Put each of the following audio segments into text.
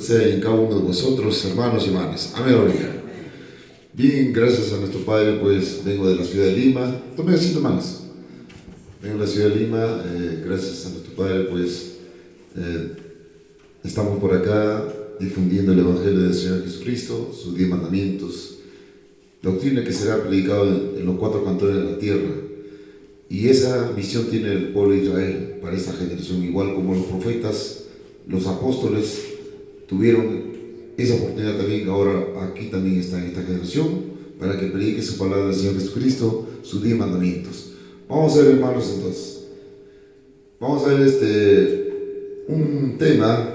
sea en cada uno de vosotros, hermanos y hermanas. Amén, gloria. Bien, gracias a nuestro Padre, pues vengo de la ciudad de Lima. Tomen asiento, hermanos. Vengo de la ciudad de Lima, gracias a nuestro Padre, pues estamos por acá difundiendo el Evangelio del Señor Jesucristo, sus 10 mandamientos, doctrina que será predicada en los 4 cantones de la tierra. Y esa misión tiene el pueblo de Israel para esta generación, igual como los profetas, los apóstoles tuvieron esa oportunidad también. Ahora aquí también está en esta generación para que predique su palabra del Señor Jesucristo, sus 10 mandamientos. Vamos a ver, hermanos, entonces. Vamos a ver un tema.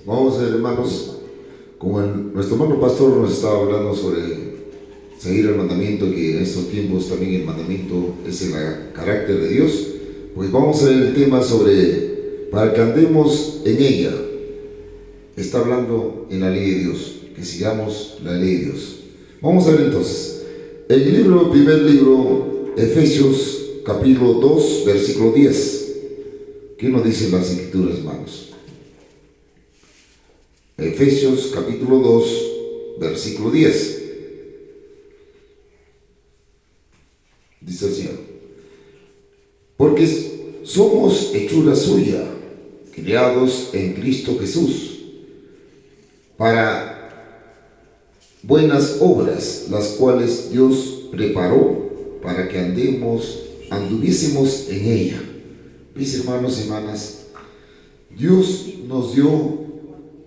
Vamos a ver, hermanos, como nuestro hermano pastor nos estaba hablando sobre seguir el mandamiento, que en estos tiempos también el mandamiento es el carácter de Dios, pues vamos a ver el tema sobre, para que andemos en ella. Está hablando en la ley de Dios, que sigamos la ley de Dios. Vamos a ver entonces, el primer libro, Efesios capítulo 2, versículo 10. ¿Qué nos dicen las escrituras, hermanos? Efesios capítulo 2, versículo 10. Dice el Señor: porque somos hechura suya, creados en Cristo Jesús, para buenas obras, las cuales Dios preparó para que anduviésemos en ella. Mis hermanos y hermanas, Dios nos dio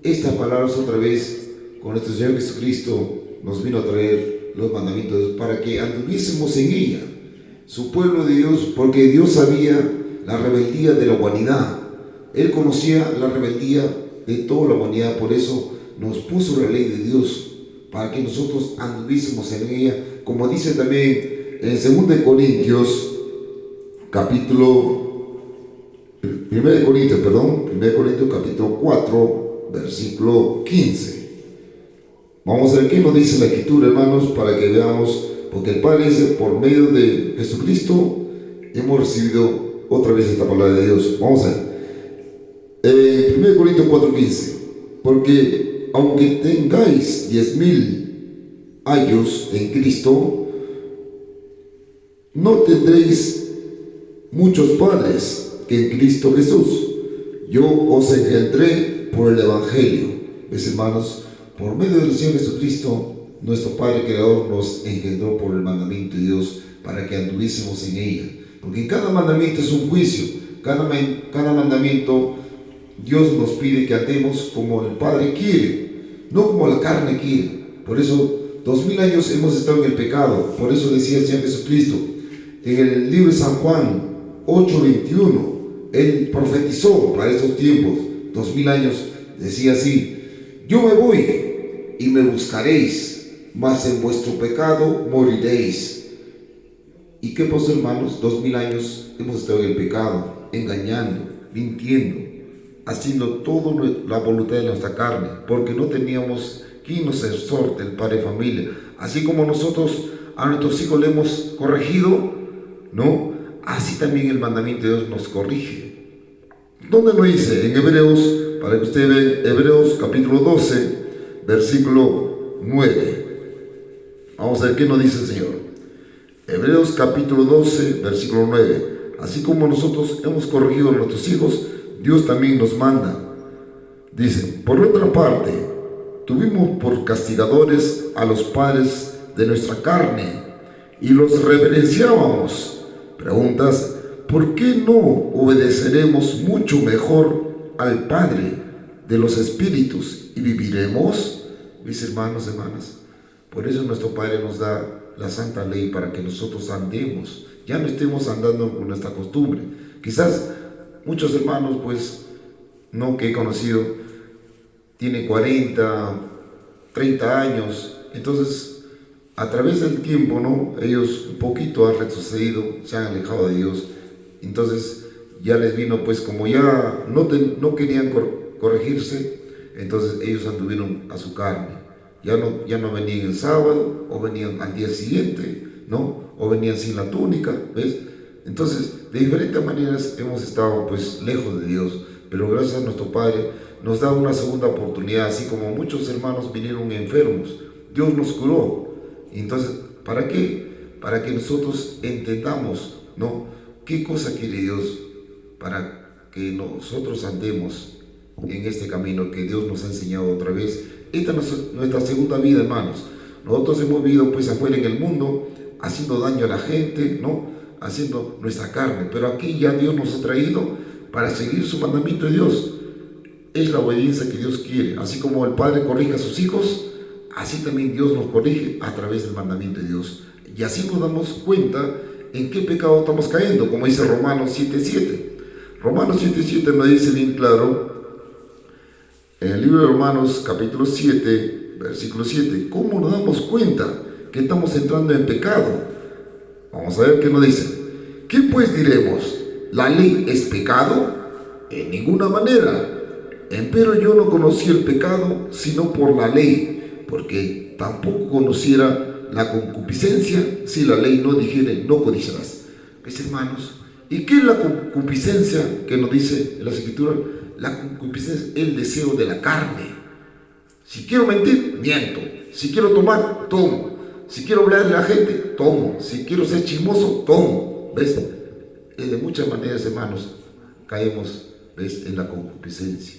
estas palabras otra vez. Con nuestro Señor Jesucristo nos vino a traer los mandamientos para que anduviésemos en ella, su pueblo de Dios, porque Dios sabía la rebeldía de la humanidad. Él conocía la rebeldía de toda la humanidad, por eso nos puso la ley de Dios para que nosotros anduviésemos en ella, como dice también en 2 Corintios capítulo 1 Corintios capítulo 4, versículo 15. Vamos a ver qué nos dice la escritura, hermanos, para que veamos, porque el Padre dice: por medio de Jesucristo hemos recibido otra vez esta palabra de Dios. Vamos a ver 1 Corintios 4, 15. Porque aunque tengáis 10,000 años en Cristo, no tendréis muchos padres que en Cristo Jesús. Yo os engendré por el Evangelio. ¿Ves, hermanos? Por medio del Señor Jesucristo, nuestro Padre Creador nos engendró por el mandamiento de Dios para que anduviésemos en ella. Porque cada mandamiento es un juicio. Cada mandamiento Dios nos pide que andemos como el Padre quiere, no como la carne quiere. Por eso 2000 años hemos estado en el pecado. Por eso decía el Señor Jesucristo en el libro de San Juan 8:21, Él profetizó para estos tiempos, 2000 años, decía así: yo me voy y me buscaréis, mas en vuestro pecado moriréis. ¿Y qué pasó, hermanos? 2000 años hemos estado en el pecado, engañando, mintiendo, haciendo toda la voluntad de nuestra carne, porque no teníamos quien nos exhorte, el Padre de familia. Así como nosotros a nuestros hijos le hemos corregido, ¿no? Así también el mandamiento de Dios nos corrige. ¿Dónde lo dice? En Hebreos, para que usted vea, Hebreos capítulo 12, versículo 9. Vamos a ver qué nos dice el Señor. Hebreos capítulo 12, versículo 9. Así como nosotros hemos corregido a nuestros hijos, Dios también nos manda. Dice: por otra parte, tuvimos por castigadores a los padres de nuestra carne y los reverenciábamos. Preguntas: ¿por qué no obedeceremos mucho mejor al Padre de los espíritus y viviremos. Mis hermanos, hermanas, por eso nuestro Padre nos da la santa ley para que nosotros andemos, ya no estemos andando con nuestra costumbre. Quizás muchos hermanos, pues, no que he conocido, tienen 40, 30 años, entonces a través del tiempo, ¿no? Ellos un poquito han retrocedido, se han alejado de Dios, entonces ya les vino, pues, como ya no querían corregirse, entonces ellos anduvieron a su carne, ya no venían el sábado, o venían al día siguiente, ¿no? O venían sin la túnica, ¿ves? Entonces, de diferentes maneras hemos estado, pues, lejos de Dios, pero gracias a nuestro Padre nos da una segunda oportunidad, así como muchos hermanos vinieron enfermos, Dios nos curó. Entonces, ¿para qué? Para que nosotros entendamos, ¿no? ¿Qué cosa quiere Dios? Para que nosotros andemos en este camino que Dios nos ha enseñado otra vez. Esta es nuestra segunda vida, hermanos. Nosotros hemos vivido, pues, afuera en el mundo, haciendo daño a la gente, ¿no? Haciendo nuestra carne, pero aquí ya Dios nos ha traído para seguir su mandamiento de Dios. Es la obediencia que Dios quiere. Así como el Padre corrige a sus hijos, así también Dios nos corrige a través del mandamiento de Dios. Y así nos damos cuenta en qué pecado estamos cayendo, como dice Romanos 7:7. Romanos 7:7 nos dice bien claro, en el libro de Romanos capítulo 7, versículo 7, ¿cómo nos damos cuenta que estamos entrando en pecado? Vamos a ver qué nos dice. ¿Qué pues diremos? ¿La ley es pecado? En ninguna manera. Empero yo no conocí el pecado sino por la ley, porque tampoco conociera la concupiscencia si la ley no dijere no codiciarás. ¿Ves, hermanos? ¿Y qué es la concupiscencia que nos dice en la Escritura? La concupiscencia es el deseo de la carne. Si quiero mentir, miento. Si quiero tomar, tomo. Si quiero hablarle a la gente, tomo. Si quiero ser chismoso, tomo. ¿Ves? De muchas maneras, hermanos, caemos, ¿ves?, en la concupiscencia,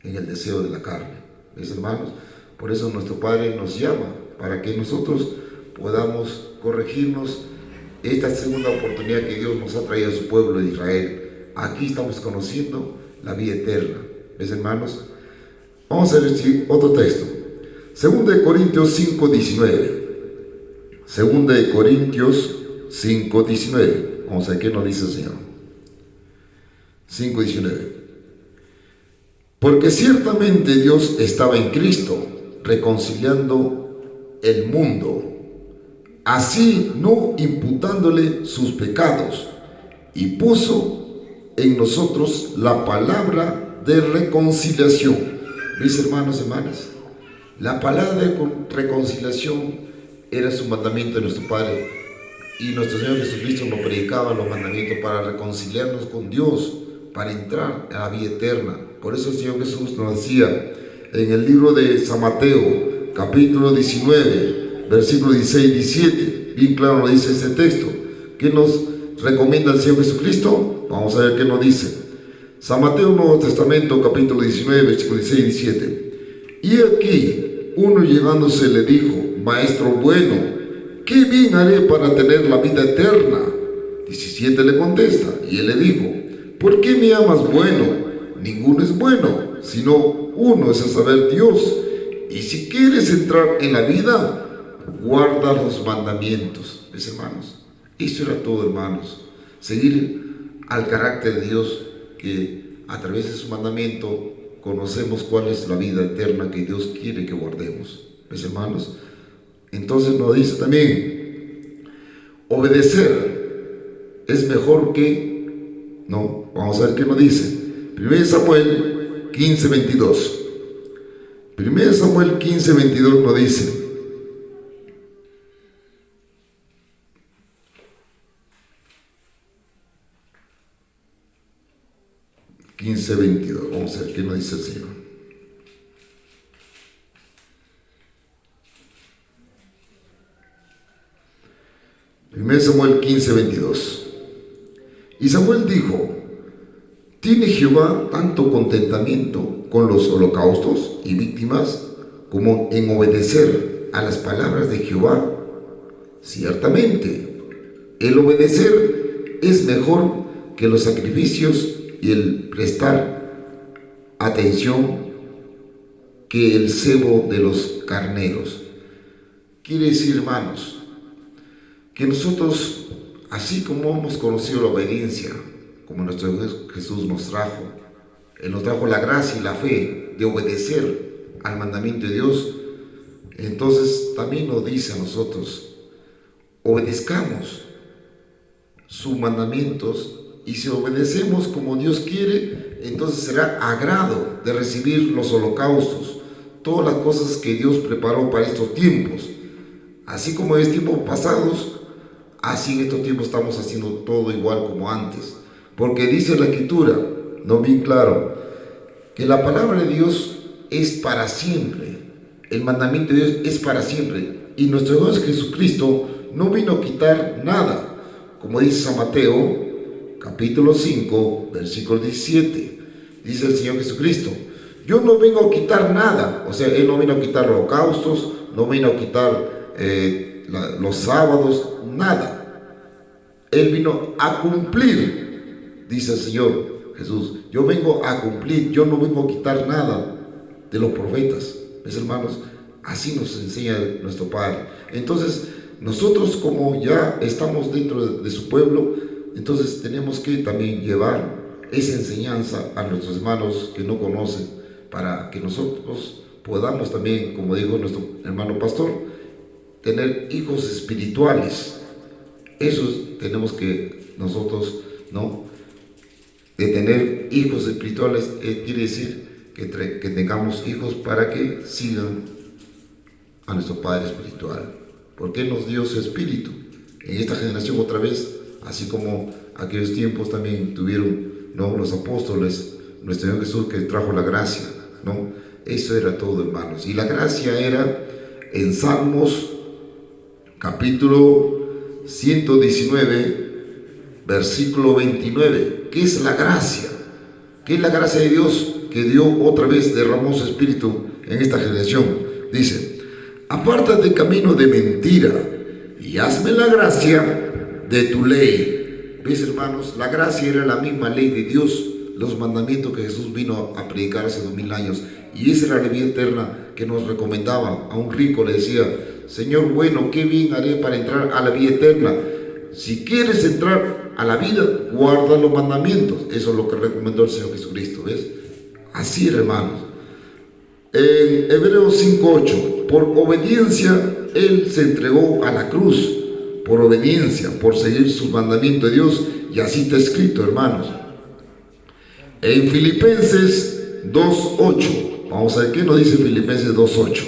en el deseo de la carne. ¿Ves, hermanos? Por eso nuestro Padre nos llama, para que nosotros podamos corregirnos. Esta segunda oportunidad que Dios nos ha traído a su pueblo de Israel. Aquí estamos conociendo la vida eterna. ¿Ves, hermanos? Vamos a ver otro texto. 2 Corintios 5:19. 2 Corintios 5:19. Vamos a ver qué nos dice el Señor. 5:19. Porque ciertamente Dios estaba en Cristo, reconciliando el mundo, así no imputándole sus pecados, y puso en nosotros la palabra de reconciliación. ¿Veis, hermanos, hermanas? La palabra de reconciliación era su mandamiento de nuestro Padre, y nuestro Señor Jesucristo nos predicaba los mandamientos para reconciliarnos con Dios, para entrar a la vida eterna. Por eso el Señor Jesús nos decía en el libro de San Mateo, capítulo 19, versículo 16 y 17, bien claro nos dice ese texto. ¿Qué nos recomienda el Señor Jesucristo? Vamos a ver qué nos dice. San Mateo, Nuevo Testamento, capítulo 19, versículo 16 y 17. Y aquí, uno llegándose le dijo: Maestro bueno, ¿qué bien haré para tener la vida eterna? 17 le contesta, y él le dijo: ¿por qué me llamas bueno? Ninguno es bueno, sino uno, es a saber, Dios. Y si quieres entrar en la vida, guarda los mandamientos. ¿Ves, hermanos? Eso era todo, hermanos. Seguir al carácter de Dios, que a través de su mandamiento conocemos cuál es la vida eterna que Dios quiere que guardemos. ¿Ves, hermanos? Entonces nos dice también, obedecer es mejor que... No, vamos a ver qué nos dice. 1 Samuel 15:22. 1 Samuel 15:22 nos dice: vamos a ver qué nos dice el Señor. Primero Samuel 15:22. Y Samuel dijo: ¿tiene Jehová tanto contentamiento con los holocaustos y víctimas como en obedecer a las palabras de Jehová? Ciertamente, el obedecer es mejor que los sacrificios, y el prestar atención que el cebo de los carneros. Quiere decir, hermanos, que nosotros, así como hemos conocido la obediencia, como nuestro Jesús nos trajo, Él nos trajo la gracia y la fe de obedecer al mandamiento de Dios, entonces también nos dice a nosotros, obedezcamos sus mandamientos, y si obedecemos como Dios quiere, entonces será agrado de recibir los holocaustos, todas las cosas que Dios preparó para estos tiempos. Así como en tiempos pasados, así en estos tiempos estamos haciendo todo igual como antes. Porque dice la Escritura, no bien claro, que la palabra de Dios es para siempre. El mandamiento de Dios es para siempre. Y nuestro Dios Jesucristo no vino a quitar nada. Como dice San Mateo, capítulo 5, versículo 17. Dice el Señor Jesucristo, yo no vengo a quitar nada. O sea, Él no vino a quitar holocaustos, no vino a quitar los sábados, nada. Él vino a cumplir, dice el Señor Jesús. Yo vengo a cumplir, yo no vengo a quitar nada de los profetas. Mis hermanos, así nos enseña nuestro Padre. Entonces, nosotros como ya estamos dentro de su pueblo, entonces tenemos que también llevar esa enseñanza a nuestros hermanos que no conocen, para que nosotros podamos también, como dijo nuestro hermano pastor, tener hijos espirituales. Eso tenemos que nosotros, ¿no? De tener hijos espirituales quiere decir que tengamos hijos para que sigan a nuestro Padre espiritual, porque Él nos dio su espíritu. En esta generación otra vez, así como aquellos tiempos también tuvieron, ¿no?, los apóstoles, nuestro Señor Jesús que trajo la gracia, ¿no? Eso era todo, hermanos. Y la gracia era en Salmos capítulo 119, versículo 29. ¿Qué es la gracia? ¿Qué es la gracia de Dios que dio otra vez, derramó su espíritu en esta generación? Dice, apártate del camino de mentira y hazme la gracia de tu ley. ¿Ves, hermanos? La gracia era la misma ley de Dios, los mandamientos que Jesús vino a predicar hace 2000 años. Y esa era la vida eterna que nos recomendaba. A un rico le decía, Señor, bueno, ¿qué bien haré para entrar a la vida eterna? Si quieres entrar a la vida, guarda los mandamientos. Eso es lo que recomendó el Señor Jesucristo, ¿ves? Así era, hermanos. En Hebreos 5:8, por obediencia Él se entregó a la cruz, por obediencia, por seguir sus mandamientos de Dios, y así está escrito, hermanos. En Filipenses 2:8, vamos a ver qué nos dice Filipenses 2:8.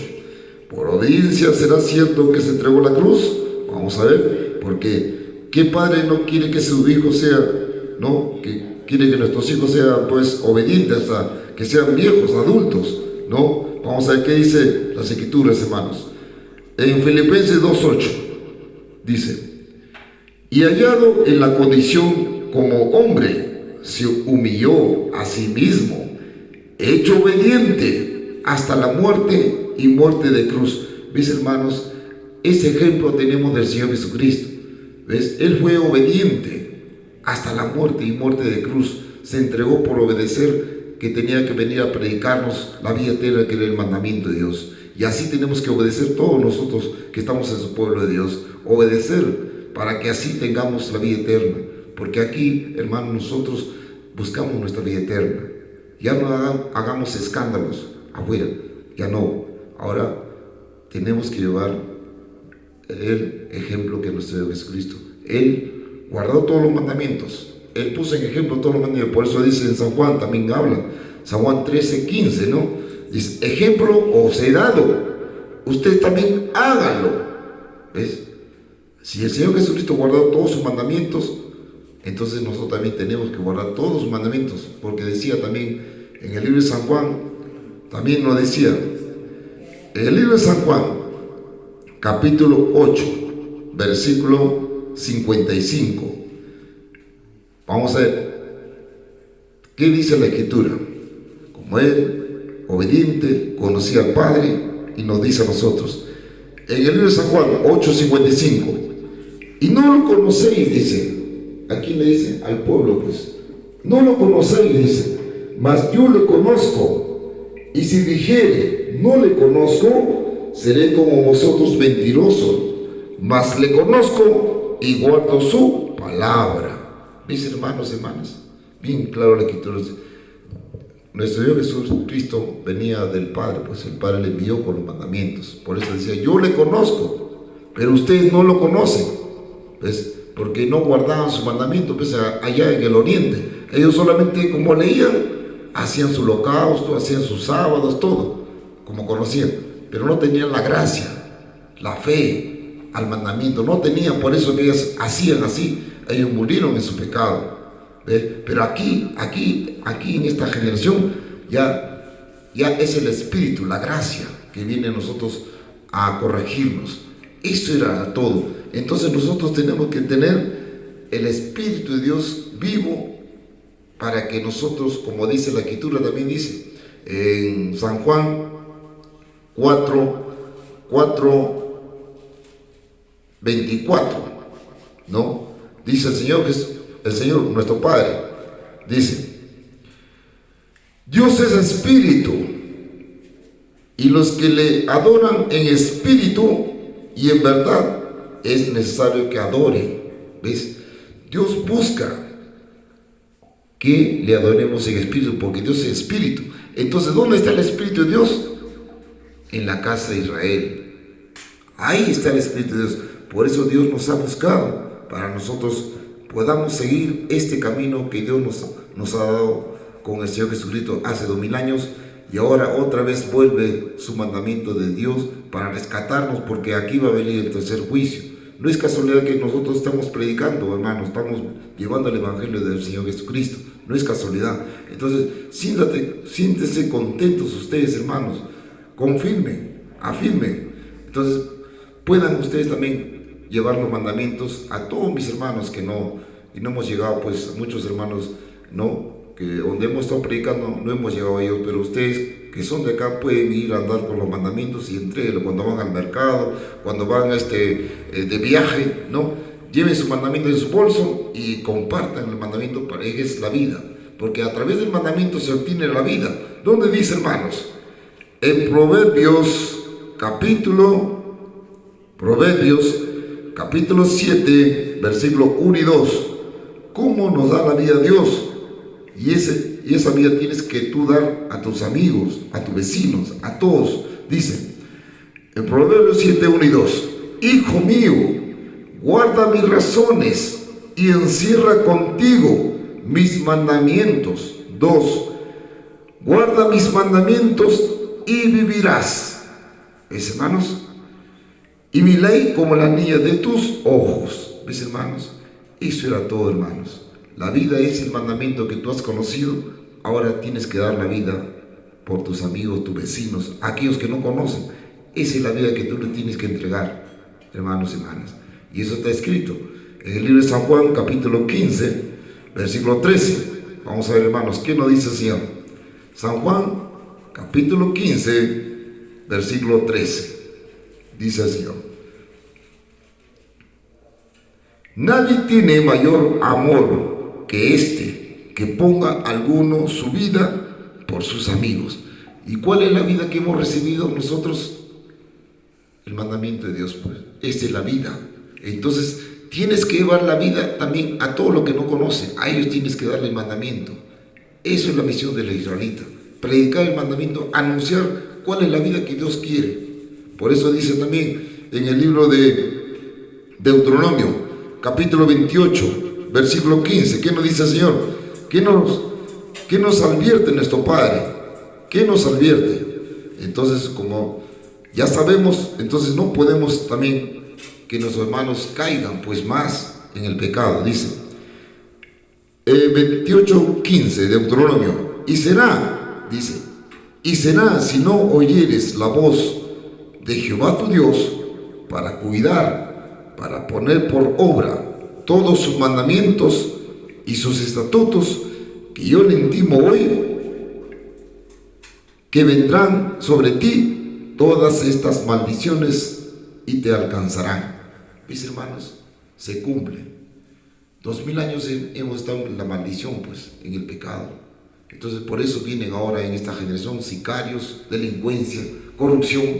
Por obediencia será cierto que se entregó a la cruz. Vamos a ver, porque ¿qué padre no quiere que su hijo sea, no? Que quiere que nuestros hijos sean, pues, obedientes, hasta que sean viejos, adultos, ¿no? Vamos a ver qué dice las Escrituras, hermanos. En Filipenses 2:8 dice, y hallado en la condición como hombre, se humilló a sí mismo, hecho obediente hasta la muerte y muerte de cruz. ¿Ves, hermanos? Ese ejemplo tenemos del Señor Jesucristo. ¿Ves? Él fue obediente hasta la muerte y muerte de cruz. Se entregó por obedecer, que tenía que venir a predicarnos la vida eterna, que era el mandamiento de Dios. Y así tenemos que obedecer todos nosotros que estamos en su pueblo de Dios. Obedecer para que así tengamos la vida eterna. Porque aquí, hermanos, nosotros buscamos nuestra vida eterna. Ya no hagamos escándalos afuera. Ya no. Ahora tenemos que llevar el ejemplo que nuestro Dios Jesucristo. Él guardó todos los mandamientos. Él puso en ejemplo todos los mandamientos. Por eso dice en San Juan, también habla. San Juan 13:15, ¿no? Dice, ejemplo os he dado. Ustedes también háganlo. ¿Ves? Si el Señor Jesucristo guardó todos sus mandamientos, entonces nosotros también tenemos que guardar todos sus mandamientos. Porque decía también en el libro de San Juan, también nos decía, en el libro de San Juan, capítulo 8, versículo 55. Vamos a ver qué dice la Escritura. Como Él, obediente, conocía al Padre, y nos dice a nosotros, en el libro de San Juan 8:55, y no lo conocéis, dice. ¿A quién le dice? Al pueblo, pues. No lo conocéis, dice. mas yo le conozco. Y si dijere, no le conozco, seré como vosotros mentirosos, mas le conozco y guardo su palabra. Mis hermanos, hermanas, bien claro la escritura. Nuestro Señor Jesucristo venía del Padre, pues el Padre le envió con los mandamientos. Por eso decía, yo le conozco, pero ustedes no lo conocen, pues, porque no guardaban su mandamiento, pues allá en el oriente. Ellos solamente, como leían, hacían su holocausto, hacían sus sábados, todo, como conocían, pero no tenían la gracia, la fe al mandamiento, no tenían. Por eso que ellos hacían así, ellos murieron en su pecado. Pero aquí en esta generación ya es el Espíritu, la gracia que viene a nosotros a corregirnos. Eso era todo. Entonces nosotros tenemos que tener el Espíritu de Dios vivo para que nosotros, como dice la Escritura, también dice en San Juan 4:24, ¿no? Dice el Señor, nuestro Padre, dice, Dios es espíritu, y los que le adoran en espíritu y en verdad es necesario que adoren. ¿Ves? Dios busca que le adoremos en espíritu, porque Dios es espíritu. Entonces, ¿dónde está el Espíritu de Dios? En la casa de Israel. Ahí está el Espíritu de Dios. Por eso Dios nos ha buscado, para nosotros podamos seguir este camino que Dios nos ha dado con el Señor Jesucristo hace 2000 años, y ahora otra vez vuelve su mandamiento de Dios para rescatarnos, porque aquí va a venir el tercer juicio. No es casualidad que nosotros estamos predicando, hermanos, estamos llevando el Evangelio del Señor Jesucristo, no es casualidad. Entonces, siéntense contentos ustedes, hermanos, confirmen, afirmen. Entonces, puedan ustedes también llevar los mandamientos a todos mis hermanos que no hemos llegado, pues muchos hermanos, ¿no?, que donde hemos estado predicando no hemos llegado a ellos, pero ustedes que son de acá pueden ir a andar con los mandamientos y entréguenlo cuando van al mercado, cuando van de viaje, ¿no? Lleven su mandamiento en su bolso y compartan el mandamiento, para que es la vida, porque a través del mandamiento se obtiene la vida. ¿Dónde dice, hermanos? En Proverbios capítulo 7, versículo 1 y 2, ¿cómo nos da la vida Dios? Y esa vida tienes que tú dar a tus amigos, a tus vecinos, a todos. Dice, en Proverbios 7, 1 y 2, Hijo mío, guarda mis razones y encierra contigo mis mandamientos. 2, guarda mis mandamientos y vivirás. ¿Ves, hermanos? Y mi ley como la niña de tus ojos. ¿Ves, hermanos? Eso era todo, hermanos. La vida es el mandamiento que tú has conocido. Ahora tienes que dar la vida por tus amigos, tus vecinos, aquellos que no conocen. Esa es la vida que tú le tienes que entregar, hermanos y hermanas. Y eso está escrito en el libro de San Juan, capítulo 15, versículo 13. Vamos a ver, hermanos, ¿qué nos dice el Señor? San Juan, capítulo 15, versículo 13. Dice el Señor: nadie tiene mayor amor que que ponga alguno su vida por sus amigos. ¿Y cuál es la vida que hemos recibido nosotros? El mandamiento de Dios, pues. Esta es la vida. Entonces, tienes que llevar la vida también a todo lo que no conoce. A ellos tienes que darle el mandamiento. Eso es la misión del israelita. Predicar el mandamiento, anunciar cuál es la vida que Dios quiere. Por eso dice también en el libro de Deuteronomio, capítulo 28, versículo 15, ¿qué nos dice el Señor? ¿Qué nos advierte nuestro Padre? ¿Qué nos advierte? Entonces, como ya sabemos, entonces no podemos también que nuestros hermanos caigan pues más en el pecado. Dice 28:15, Deuteronomio, y será si no oyeres la voz de Jehová tu Dios para cuidar, para poner por obra todos sus mandamientos y sus estatutos que yo le intimo hoy, que vendrán sobre ti todas estas maldiciones y te alcanzarán. Mis hermanos, se cumple. 2000 años hemos estado en la maldición, pues, en el pecado. Entonces por eso vienen ahora en esta generación sicarios, delincuencia, corrupción.